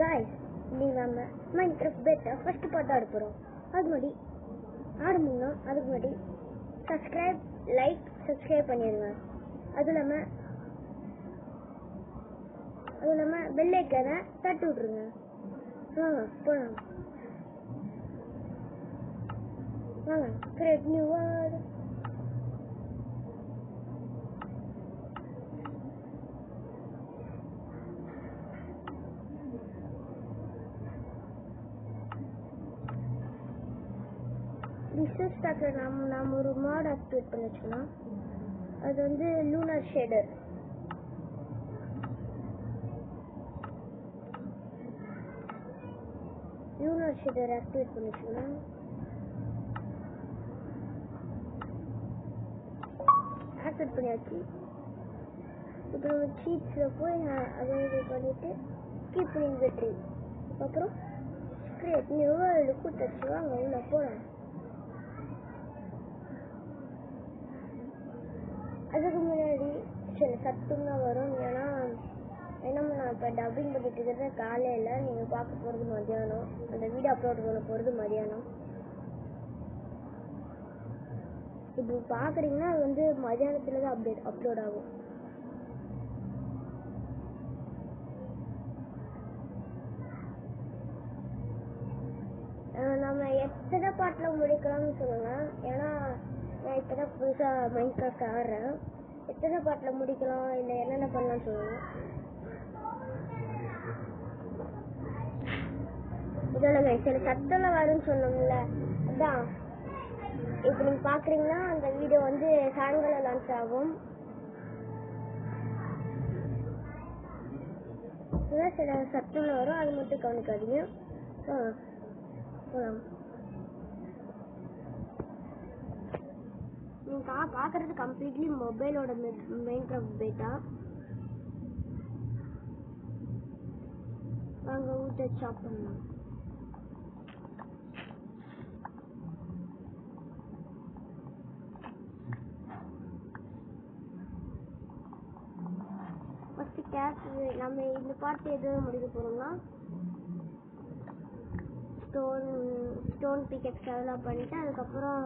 guys, இன்னைக்கு நம்ம Minecraft பெட்டா first part ஆட போறோம். அதுக்கு முன்னாடி அதுக்கு முன்னாடி சப்ஸ்கிரைப் பண்ணிடுங்க. அதுவும் இல்லாம பெல் ஐக்கானை தட்டி விட்டுருங்க. போலாம் வாங்க. Create new world. ரிசர்ச் ஸ்டாக்ல நாம ஒரு மாட் ஆக்டிவேட் பண்ணி வச்சுக்கலாம். அது வந்து லூனர் ஷேடர். ஆக்டிவேட் பண்ணி வச்சுக்கலாம். ஆக்டிவேட் பண்ணியாச்சு. இப்போ நம்ம சீட்ஸில் போய் அதை இது பண்ணிட்டு கீப் பண்ணிங் பேட்டரி, அப்புறம் கிரியேட் நியூ வேர்ல்டு கூட்டச்சு. வாங்க உள்ள போகலாம். அதுக்கு முன்னாடி சில சத்தம் தான் வரும். ஏன்னா நான் இப்போ டப்பிங் பண்ணிட்டு இருக்கிறது காலையில், நீங்கள் பார்க்க போகிறது மதியானம், அந்த வீடியோ அப்லோட் பண்ண போகிறது மதியானம். இப்போ பார்க்குறீங்கன்னா அது வந்து மதியானத்தில் தான் அப்லோட் ஆகும். நம்ம எத்தனை பாட்டில் முடிக்கலாம்னு சொல்லுங்க. ஏன்னா நான் இப்போ தான் புதுசாக மைன்கிராஃப்ட் ஆடுறேன். எத்தனை பாட்டில் முடிக்கலாம், இல்லை என்னென்ன பண்ணலாம்னு சொல்லுங்க. இதோட சில சத்தம்லாம் வரும்னு சொன்னோம்ல, அதான் இப்போ நீங்கள் பார்க்குறீங்கன்னா அந்த வீடியோ வந்து சாயங்காலம் லான்ச் ஆகும். சில சத்தம்லாம் வரும், அது மட்டும் கவனிக்காதீங்க. போகலாம். நீங்கள் பார்க்குறது கம்ப்ளீட்லி மொபைலோட மைன்கிராஃப்ட் பேட்டா. வாங்க ஊட்ட சாப் பண்ணலாம். ஃபஸ்ட்டு நம்ம இந்த பாட்டு எது முடிக்க போகிறோம்னா ஸ்டோன் பிக்கெக்ஸ் அதெல்லாம் பண்ணிவிட்டு, அதுக்கப்புறம்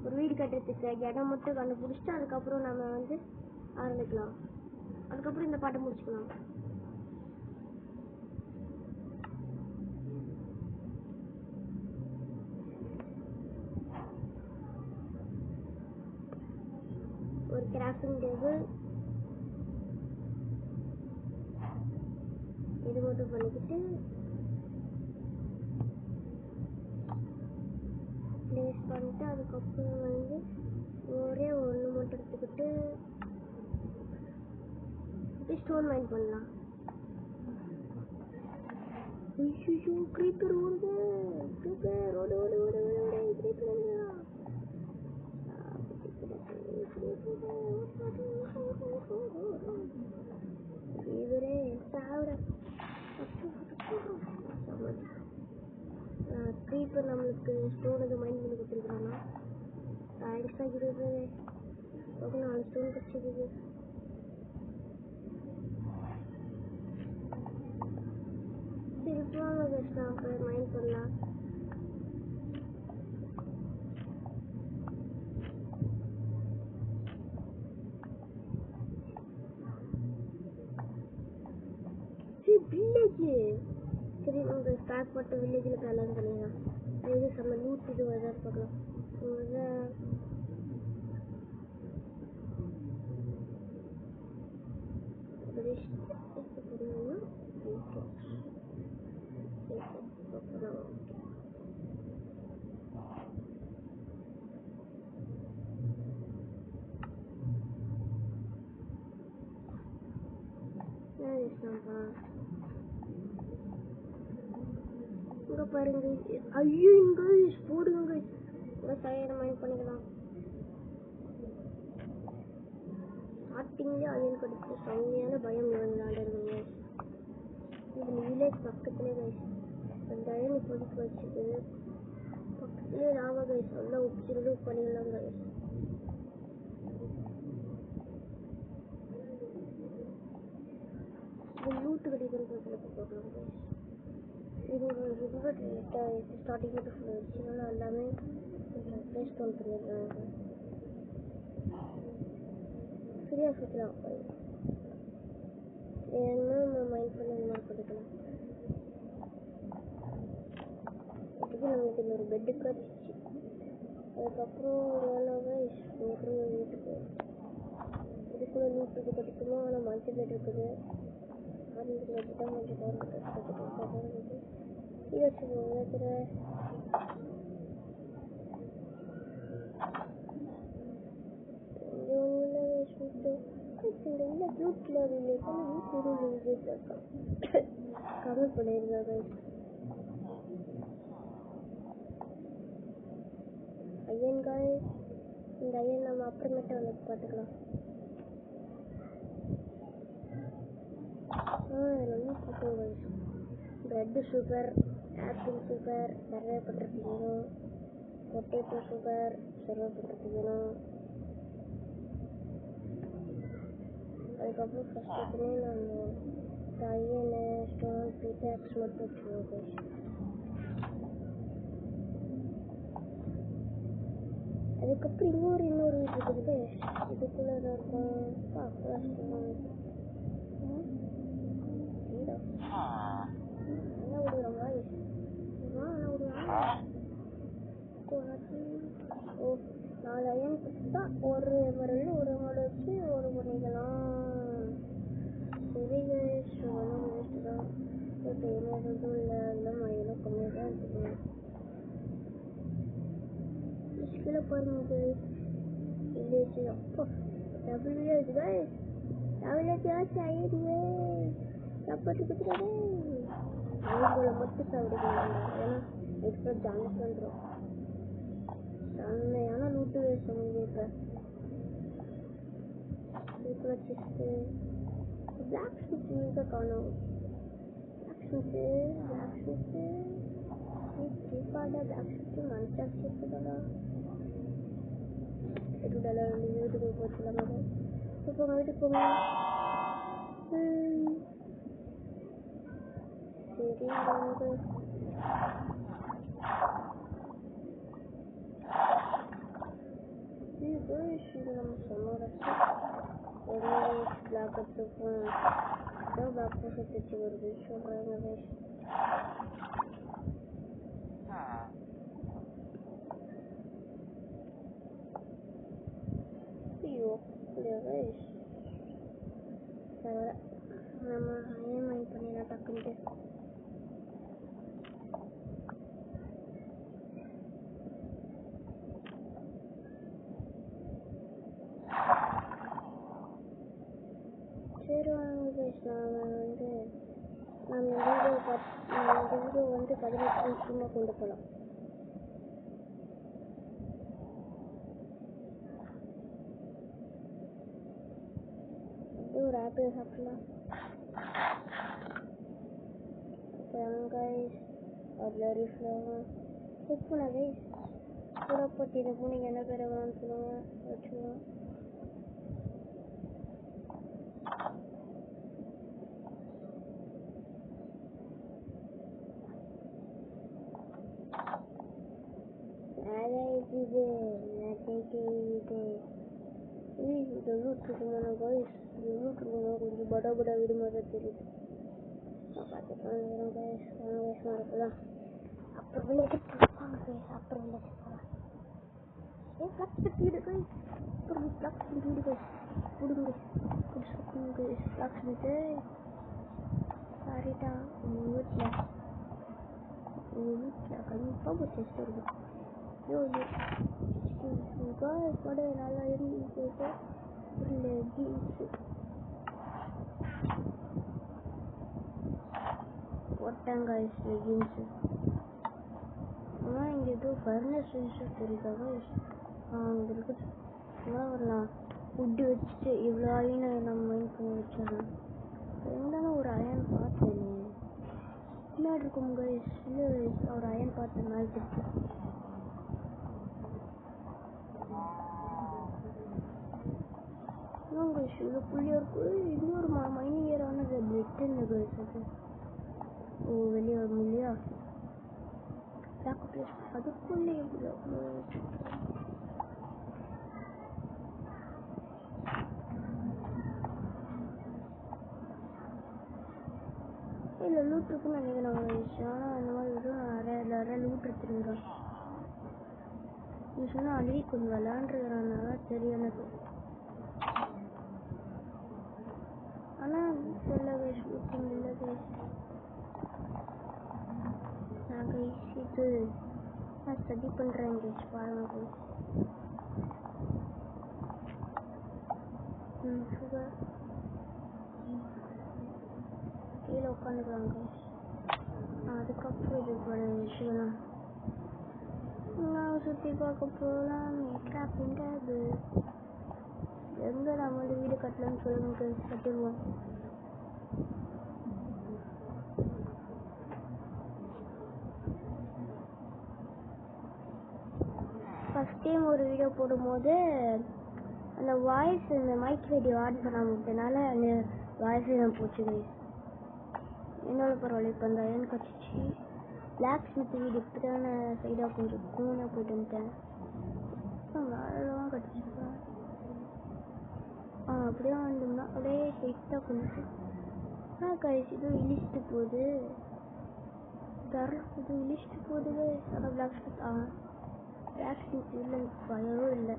ஒரு வீடு கட்டுறதுக்கு இடம் மட்டும் கண்டுபிடிச்சிட்டு அதுக்கப்புறம் நம்ம வந்து ஆரம்பிக்கலாம். அதுக்கப்புறம் இந்த பாட்டை முடிச்சுக்கலாம். ஒரு கிராஃப்டிங் டேபிள் இது மட்டும் பண்ணிக்கிட்டு ப்ளேஸ் பண்ணிட்டு, அதுக்கப்புறம் வந்து ஒரே ஒன்று மட்டும் எடுத்துக்கிட்டு ஸ்டோன் மைன் பண்ணலாம். க்ரீப்பர் ஓடுது, க்ரீப்பர் ஓடு ஓடு ஓடு ஓடு க்ரீப்பர் இவரே சாவிட க்ரீப்பர் நம்மளுக்கு ஸ்டோன் இது மைண்ட் பண்ணி கொடுத்துருக்கானா. தேங்க்ஸ் ஆகிடுது. 4 ஸ்டோன் கிடச்சிருக்கு. திருப்பாங்க பெஸ்ட் நான் மைண்ட் பண்ணலாம். வில்லேஜ் சரி, நம்ம ஸ்டார்ட் பண்ண வில்லேஜில் கல்யாணம் பண்ணிடலாம். இது நம்ம லூட் இது வர பார்க்கலாம். இங்க பாருங்க. ஐயோ இங்க போடுங்க. டயர் மைண்ட் பண்ணிக்கலாம். ஸ்டார்டிங்லேயே அயன் கடிச்சு செம்மையான பயம் விளையாடுறீங்க. இது வில்லேஜ் பக்கத்துலேயே அந்த அயன் இப்போதைக்கு வச்சுட்டு பக்கத்துலேயே ராவா கைஸ் நல்லா உச்சிருந்து பண்ணிடலாம் கைஸ். லூட்டு கிடைக்கிறதுக்கு போடலாம் கைஸ். ஸ்டார்டிங் மட்டும் ஃபுல்லாக வச்சுனால எல்லாமே ப்ளே ஸ்டோன் பண்ணிடுறாங்க. ஃப்ரீயாக சுற்றலாம் ஏன்னா நம்ம மைண்ட் பண்ணி இந்த மாதிரி பண்ணிக்கலாம். இதுக்கு நமக்கு இந்த ஒரு பெட்டு கிடச்சிச்சு. அதுக்கப்புறம் வீட்டுக்கு இதுக்குள்ள லூட்டுக்கு படிக்குமோ. ஆனால் மஞ்சள் பெட் இருக்குது. ஆரஞ்சு பெட்டு தான் கொஞ்சம் கவர்மெண்ட் இது வச்சுக்கோங்க. கமெண்ட் பண்ணிருக்காங்க. ஐயன் காய் இந்த ஐயன் நம்ம அப்புறமேட்டு வந்து பார்த்துக்கலாம். ரொம்ப super. Bread super, apple super, survey பண்ணுறதுக்கணும், பொட்டேட்டோ சூப்பர், சர்வே பண்ணுறதுக்கணும். அதுக்கப்புறம் ஃபஸ்ட் எடுத்துனே நம்ம ஐயனு ஸ்டோன் பீட்டாக்ஸ் மட்டும் வச்சுருவோம். அதுக்கப்புறம் இன்னொரு வீடு இருக்குது. இதுக்குள்ளே தான் இருக்கும். என்ன விடுவாங்க? ஓ 4 அயன் கொடுத்தா ஒரு மரல் ஒரு மாடு வச்சு ஒரு பண்ணிக்கலாம். சரி வேஸ்ட் தான். இப்போ என்ன எதுவும் இல்லை. அதெல்லாம் மழையெல்லாம் கம்மியாக தான் இருக்குது. கீழே பாருங்க. வில்லேஜ் அப்போ double village guys. Double village ஆயிடுவே. சாப்பாட்டு கொடுத்துடாதே. அவங்கள மட்டும் சாப்பிடுவாங்க. ஏன்னா இப்போ ஜான்ஸ் பண்ணுறோம். செம்மையான லூட்டு வேஸ்ட் உங்களுக்கு. இப்போ வச்சுட்டு பிளாக் ஸ்மித் தான் காணும். பிளாக் ஸ்மித்து சீப்பாடா. பிளாக் ஸ்மித்து மனசாட்சி இருக்குதாடா. $2 வீட்டுக்கு போச்சுலாங்க. இப்போ வீட்டுக்கு போங்க. சரி நம்ம சொன்னோட பிளாக் எடுத்துப்போம். பிளாக் எடுத்து வருது சொல்கிறாங்க. ஐயோ நம்ம அயன் மணி பண்ணிடலாம் டக்குன்ட்டு. சரி வாங்க நம்ம வீடியோ வந்து 18 நிமிஷமாக கொண்டு போகலாம். ஒரு ஆப்பிள் சாப்பிடலாம். கைஸ் அதில் ஃப்ளவர் உப்புனா கைஸ் கூட போட்டு இதை நீங்கள் என்ன பேர் வேணும்னு சொல்லுங்க வச்சுக்கோங்க. இது இந்த லூட்டுக்குமான கைஸ். இந்த லூட்டுக்குமான கொஞ்சம் படா வீடு மாதிரி தெரியுது. பார்த்துக்கலாம் கைஸ். இருக்கலாம் அப்புறம் அப்புறம் வீடு கைஸ். அப்புறம் வீடு கைஸ் கொடுங்க. சாரிட்டா உங்கள் வீட்டில் கண்டிப்பாக ஒரு டெஸ்ட் இருக்கும். கடை நல்லா இருந்து போயிட்டு ஒரு லெகின்ஸு போட்டாங்க. லெகின்ஸு ஆனால் இங்கே ஏதோ ஃபர்னஸ் தெரியுதாங்க. அங்கே இருக்குது. வரலாம் ஃபுட்டு வச்சுட்டு இவ்வளோ அயனை நம்ம மைண்ட் பண்ணி வச்சிடலாம். எங்கன்னா ஒரு அயன் பார்த்தேனே பின்னாடி இருக்கும் கைஸ். இல்லை ஒரு அயன் பார்த்தேன் மேலே இருக்கு. இவ்வளோ புள்ளியாக இருக்கும். இன்னொரு மைனிங் ஏரானது பிளட் இந்த கைஸ். அது ஓ வெளியே வரும் இல்லையா? பிளாக் பிளேஸ் அதுக்குள்ளே இவ்வளோ இல்லை லூட் இருக்குன்னு நினைக்கிறேன். ஆனால் அந்த மாதிரி எதுவும் நிறைய லூட் எடுத்துருக்கிறோம். நீ சொன்னால் அழுகி கொஞ்சம் விளாண்டுருக்கிறானால தெரியும் எனக்கு. ஆனால் இல்லை கைஸ் லூட்டிங் இல்லை கைஸ். நான் கைஸ் இது நான் ஸ்டடி பண்ணுறேன் கைஸ் பாருங்க கைஸ். சுகர் கீழே உட்காந்துக்கலாம் கைஸ். அதுக்கப்புறம் இது விஷயம் நான் சுற்றி பார்க்க போகலாம். அப்படின்றது எங்கே நம்ம வந்து வீடு கட்டலான்னு சொல்லுங்க கைஸ், கட்டிடுவோம். ஃபஸ்ட் டைம் ஒரு வீடியோ போடும்போது அந்த வாய்ஸ் இந்த மைக் வீடியோ ஆட் பண்ண முடியனால அந்த வாய்ஸ் தான் போச்சு கைஸ். என்னோட பரவாயில்ல. இப்போ அந்த அயன் கட்சிச்சு பிளாக் ஸ்மித் வீடு இப்போ தான் சைடாக கொஞ்சம் கூனாக போயிட்டு வந்துட்டேன். மேலாம் கட்டிச்சுப்பேன். அப்படியே வந்தோம்னா அப்படியே ஹெட்டாக கொஞ்சம் கைஸ் இது இழிச்சிட்டு போகுது. தரல இது இழிச்சிட்டு போகுது. ஆனால் பிளாக் ஸ்மித் பிளாக் ஸ்மித் இல்லை பயரும் இல்லை.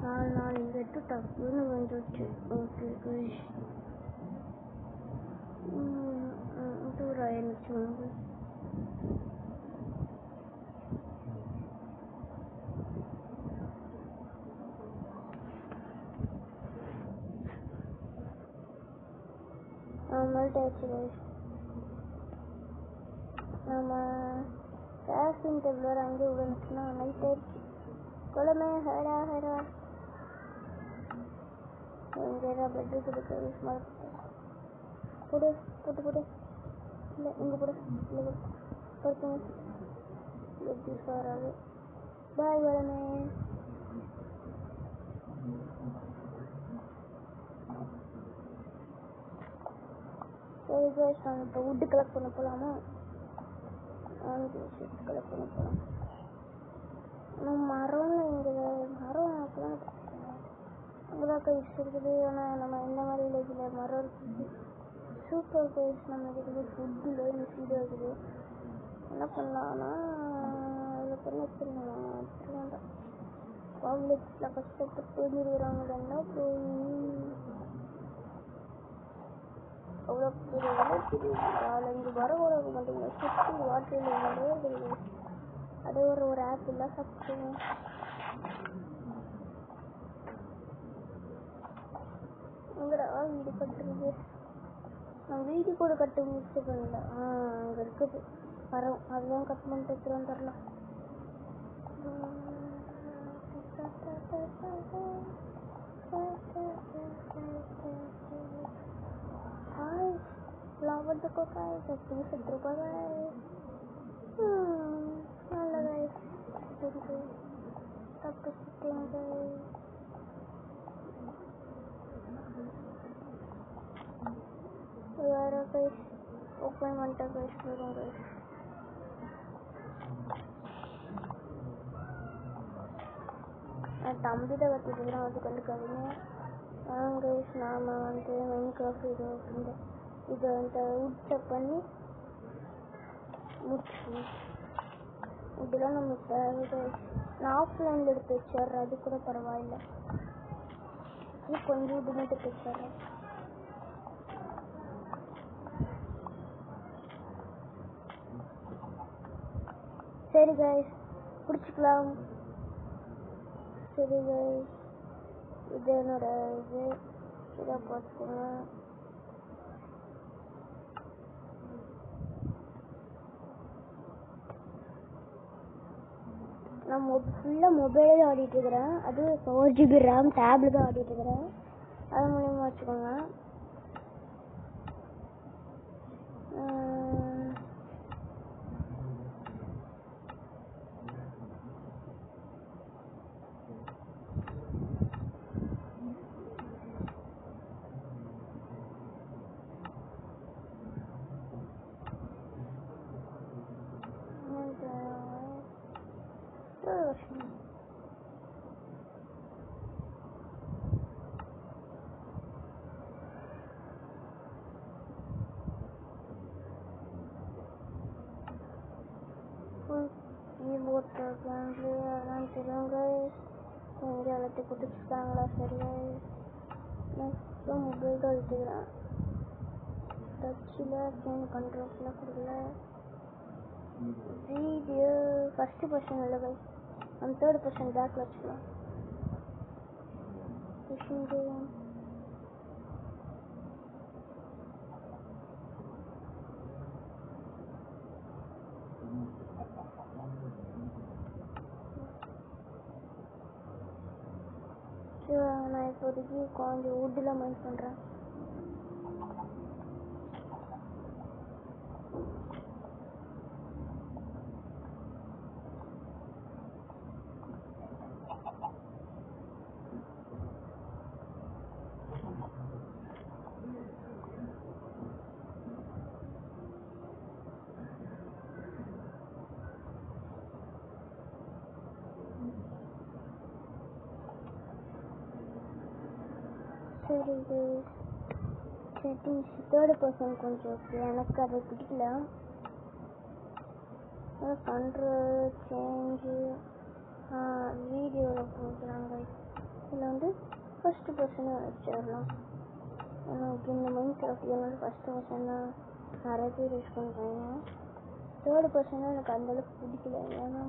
4 இங்கே எட்டு டக்குன்னு வந்துச்சு. ஓகே கைஸ் ஒரு அயன் வச்சுக்கோங்க. மெல்ட் ஆயிடுச்சு கைஸ். நம்ம கேஷிங் டேபிள் அங்கேயே விழுந்துச்சுன்னா மெல்ட் ஆயிடுச்சு. குழம்பு ஹேடா இங்கே ஏதாவது பெட் இருக்குது கைஸ். போடு போட்டு போடு. இல்லை இங்கே போடு. இல்லை பொறுத்துங்க எப்படி வராது. பாய் குழம்பு. சரி கைஸ் நான் இப்போ வுட்டு கலெக்ட் பண்ண போகலாமா? கலெக்ட் பண்ண போகலாம். ஆனால் மரம்ல இங்கே மரம் அப்போலாம் அங்கேதான் கைஸ் இருக்குது. ஆனால் நம்ம எந்த மாதிரி வில்லேஜில் மரம் இருக்குது. Super guys. நம்ம இருக்குது ஃபுட்டில் மிஸ்ஸீடு இருக்குது. என்ன பண்ணலான்னா அதில் பண்ண வச்சுருந்தோம். காம்ப்ளெக்ஸில் கஷ்டப்பட்டு போயிருக்கிறாங்கன்னா போய் அவ்வளோ பெரிய இங்கே வர மாட்டேங்குது. சுற்றி வாட்டரில் இருக்குது. அதே ஒரு ஆப் இல்லை சாப்பிடுவோம். எங்கடா வீடு கட்டுறது? நான் வீடு கூட கட்ட முடிச்சு பண்ணல. அங்கே இருக்குது மரம். அதுதான் கட் பண்ணிட்டு வச்சுருவோம். தரலாம். फ्लावर देखो गाइस, 70 रुपये गाइस. நல்லா गाइस இருக்கு. தப்பு சிட்டிங் गाइस. வேற गाइस ஓபன் பண்ணிட்டேன் गाइस. வரும் गाइस. தம்பி தான் கத்திட்டு அது கண்டுக்காதீங்க. गाइस நாம வந்து மைன்கிராஃப்ட் இதை அந்த உட்டை பண்ணி முடிச்சு இதெல்லாம் நம்ம தேவை. நான் ஆஃப்லைனில் எடுத்து வச்சிட்றேன். அது கூட பரவாயில்ல. இது கொஞ்சம் இது மட்டும் வச்சிட்றேன். சரி गाइस பிடிச்சிக்கலாம். சரி गाइस இது என்னோட இது இதை பார்த்துக்கோங்க. நான் ஃபுல்லாக மொபைலே தான் ஆடிட்டுருக்கிறேன். அது 4 GB RAM டேப்ல தான் ஆடிட்டுருக்கிறேன். அது மூலியமாக வச்சுக்கோங்க. போட்டிருக்கேன் அதெல்லாம் தெரியுங்க. எங்கே எல்லாத்தையும் கொடுத்துருக்காங்களா? சரி, நெக்ஸ்ட்டு மொபைல் தான் எடுத்துக்கிறேன். டச்சில் ஃபோன் கண்ட்ரோல்ஸ்லாம் கொடுக்கல. வீடியோ ஃபஸ்ட்டு பர்சன் இல்லை பை, நம்ம தேர்ட் பர்சன் பேக்கில் வச்சுக்கலாம். ஃபிஷிங் கேம் நான் இப்போதைக்கு கொஞ்சம் வுட்டில் மைண்ட் பண்ணுறேன். சரி, இது செட்டிங்ஸ் தேர்டு பர்சன் கொஞ்சம் ஓகே, எனக்கு அதை பிடிக்கல. கண்ட்ரோல் சேஞ்சு வீடியோவில் போகிறாங்க. இதில் வந்து ஃபஸ்ட்டு பர்சனை வச்சிடலாம். எனக்கு இந்த மைண்ட் கிராஃப்ட் என்னோட ஃபஸ்ட்டு பர்சன் தான் நிறைய பேர் யூஸ் பண்ணுறாங்க. தேர்டு பர்சனாக எனக்கு அந்தளவுக்கு பிடிக்கல, ஏன்னா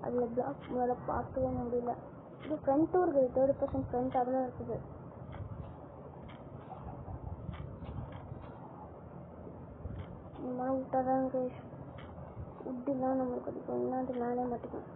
அதில் பிளாக் மேலே பார்க்கவே முடியல. இது ஃப்ரண்ட்டும் இருக்குது, தேர்டு பர்சன் ஃப்ரண்ட் அதெல்லாம் இருக்குது. மழை விட்டாதான் உட்டுலாம் நம்மளுக்கு கிடைக்கும், இல்லைன்னா அது மேலே மாட்டிக்கும்.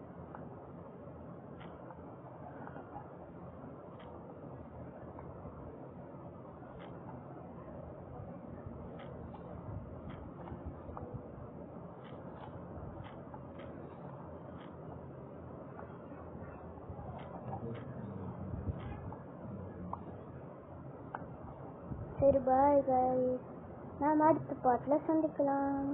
சரி, பாய் காய்ஸ், நாம் அடுத்த பாட்டில் சந்திக்கலாம்.